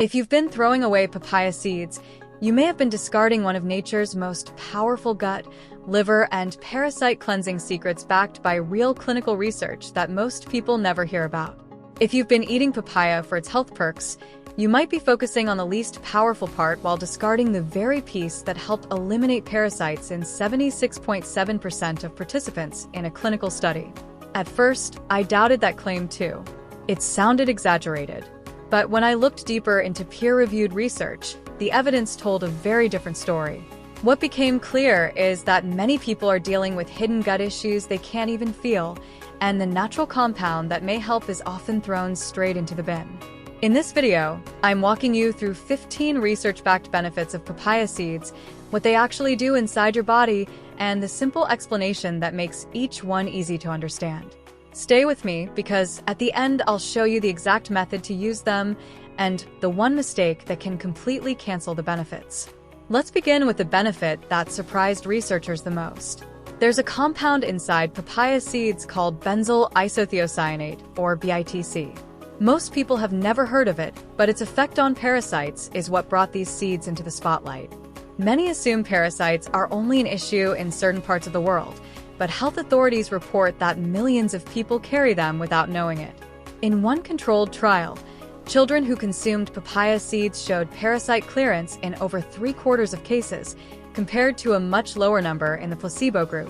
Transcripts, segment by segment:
If you've been throwing away papaya seeds, you may have been discarding one of nature's most powerful gut, liver, and parasite cleansing secrets backed by real clinical research that most people never hear about. If you've been eating papaya for its health perks, you might be focusing on the least powerful part while discarding the very piece that helped eliminate parasites in 76.7% of participants in a clinical study. At first, I doubted that claim too. It sounded exaggerated. But when I looked deeper into peer-reviewed research, the evidence told a very different story. What became clear is that many people are dealing with hidden gut issues they can't even feel, and the natural compound that may help is often thrown straight into the bin. In this video, I'm walking you through 15 research-backed benefits of papaya seeds, what they actually do inside your body, and the simple explanation that makes each one easy to understand. Stay with me because at the end I'll show you the exact method to use them and the one mistake that can completely cancel the benefits. Let's begin with the benefit that surprised researchers the most. There's a compound inside papaya seeds called benzyl isothiocyanate, or BITC. Most people have never heard of it, but its effect on parasites is what brought these seeds into the spotlight. Many assume parasites are only an issue in certain parts of the world, but health authorities report that millions of people carry them without knowing it. In one controlled trial, children who consumed papaya seeds showed parasite clearance in over 3/4 of cases, compared to a much lower number in the placebo group.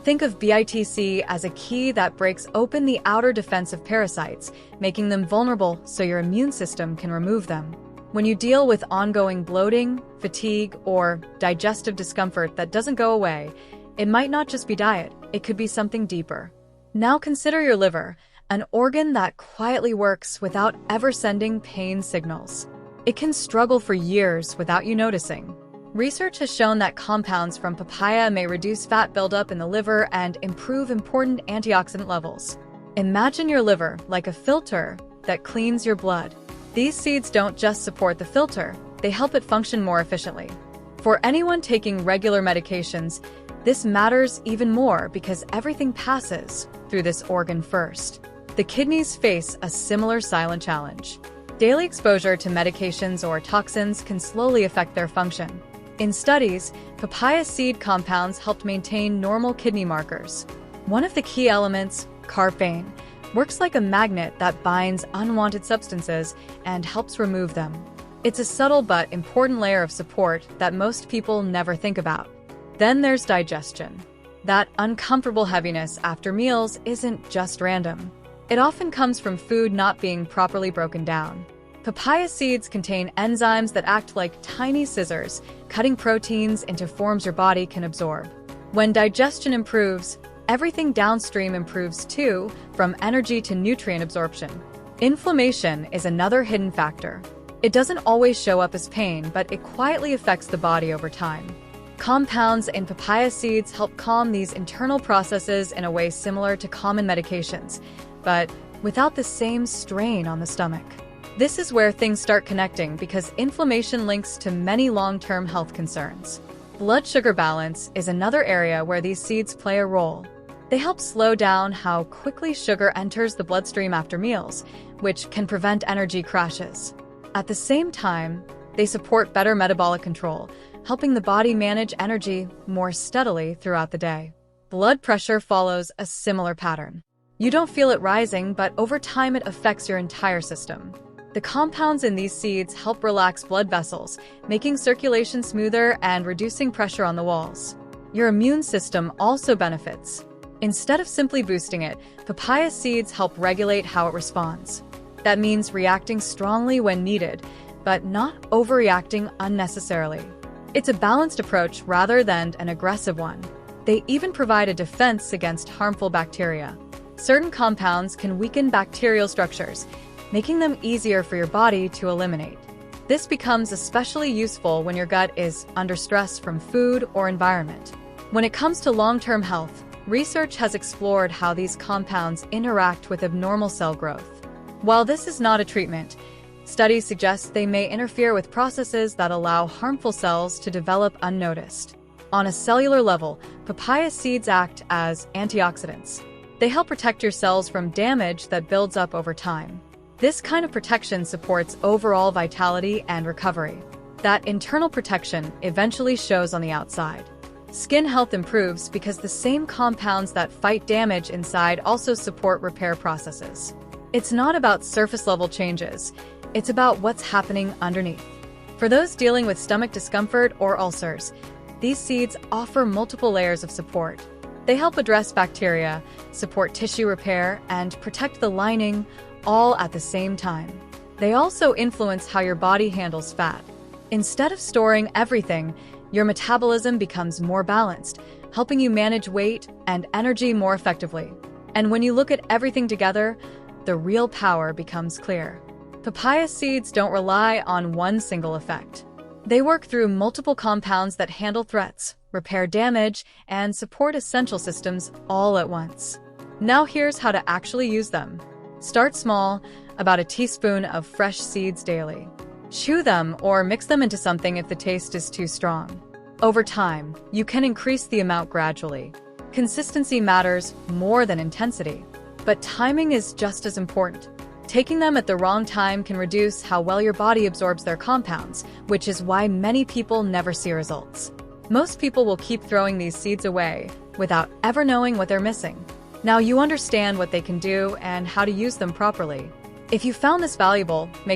Think of BITC as a key that breaks open the outer defense of parasites, making them vulnerable so your immune system can remove them. When you deal with ongoing bloating, fatigue, or digestive discomfort that doesn't go away, it might not just be diet, it could be something deeper. Now consider your liver, an organ that quietly works without ever sending pain signals. It can struggle for years without you noticing. Research has shown that compounds from papaya may reduce fat buildup in the liver and improve important antioxidant levels. Imagine your liver like a filter that cleans your blood. These seeds don't just support the filter, they help it function more efficiently. For anyone taking regular medications, this matters even more because everything passes through this organ first. The kidneys face a similar silent challenge. Daily exposure to medications or toxins can slowly affect their function. In studies, papaya seed compounds helped maintain normal kidney markers. One of the key elements, carpane, works like a magnet that binds unwanted substances and helps remove them. It's a subtle but important layer of support that most people never think about. Then there's digestion. That uncomfortable heaviness after meals isn't just random. It often comes from food not being properly broken down. Papaya seeds contain enzymes that act like tiny scissors, cutting proteins into forms your body can absorb. When digestion improves, everything downstream improves too, from energy to nutrient absorption. Inflammation is another hidden factor. It doesn't always show up as pain, but it quietly affects the body over time. Compounds in papaya seeds help calm these internal processes in a way similar to common medications, but without the same strain on the stomach. This is where things start connecting because inflammation links to many long-term health concerns. Blood sugar balance is another area where these seeds play a role. They help slow down how quickly sugar enters the bloodstream after meals, which can prevent energy crashes. At the same time, they support better metabolic control, helping the body manage energy more steadily throughout the day. Blood pressure follows a similar pattern. You don't feel it rising, but over time it affects your entire system. The compounds in these seeds help relax blood vessels, making circulation smoother and reducing pressure on the walls. Your immune system also benefits. Instead of simply boosting it, papaya seeds help regulate how it responds. That means reacting strongly when needed, but not overreacting unnecessarily. It's a balanced approach rather than an aggressive one. They even provide a defense against harmful bacteria. Certain compounds can weaken bacterial structures, making them easier for your body to eliminate. This becomes especially useful when your gut is under stress from food or environment. When it comes to long-term health, research has explored how these compounds interact with abnormal cell growth. While this is not a treatment, studies suggest they may interfere with processes that allow harmful cells to develop unnoticed. On a cellular level, papaya seeds act as antioxidants. They help protect your cells from damage that builds up over time. This kind of protection supports overall vitality and recovery. That internal protection eventually shows on the outside. Skin health improves because the same compounds that fight damage inside also support repair processes. It's not about surface-level changes, it's about what's happening underneath. For those dealing with stomach discomfort or ulcers, these seeds offer multiple layers of support. They help address bacteria, support tissue repair, and protect the lining, all at the same time. They also influence how your body handles fat. Instead of storing everything, your metabolism becomes more balanced, helping you manage weight and energy more effectively. And when you look at everything together, the real power becomes clear. Papaya seeds don't rely on one single effect. They work through multiple compounds that handle threats, repair damage, and support essential systems all at once. Now here's how to actually use them. Start small, about a teaspoon of fresh seeds daily. Chew them or mix them into something if the taste is too strong. Over time, you can increase the amount gradually. Consistency matters more than intensity, but timing is just as important. Taking them at the wrong time can reduce how well your body absorbs their compounds, which is why many people never see results. Most people will keep throwing these seeds away without ever knowing what they're missing. Now you understand what they can do and how to use them properly. If you found this valuable, make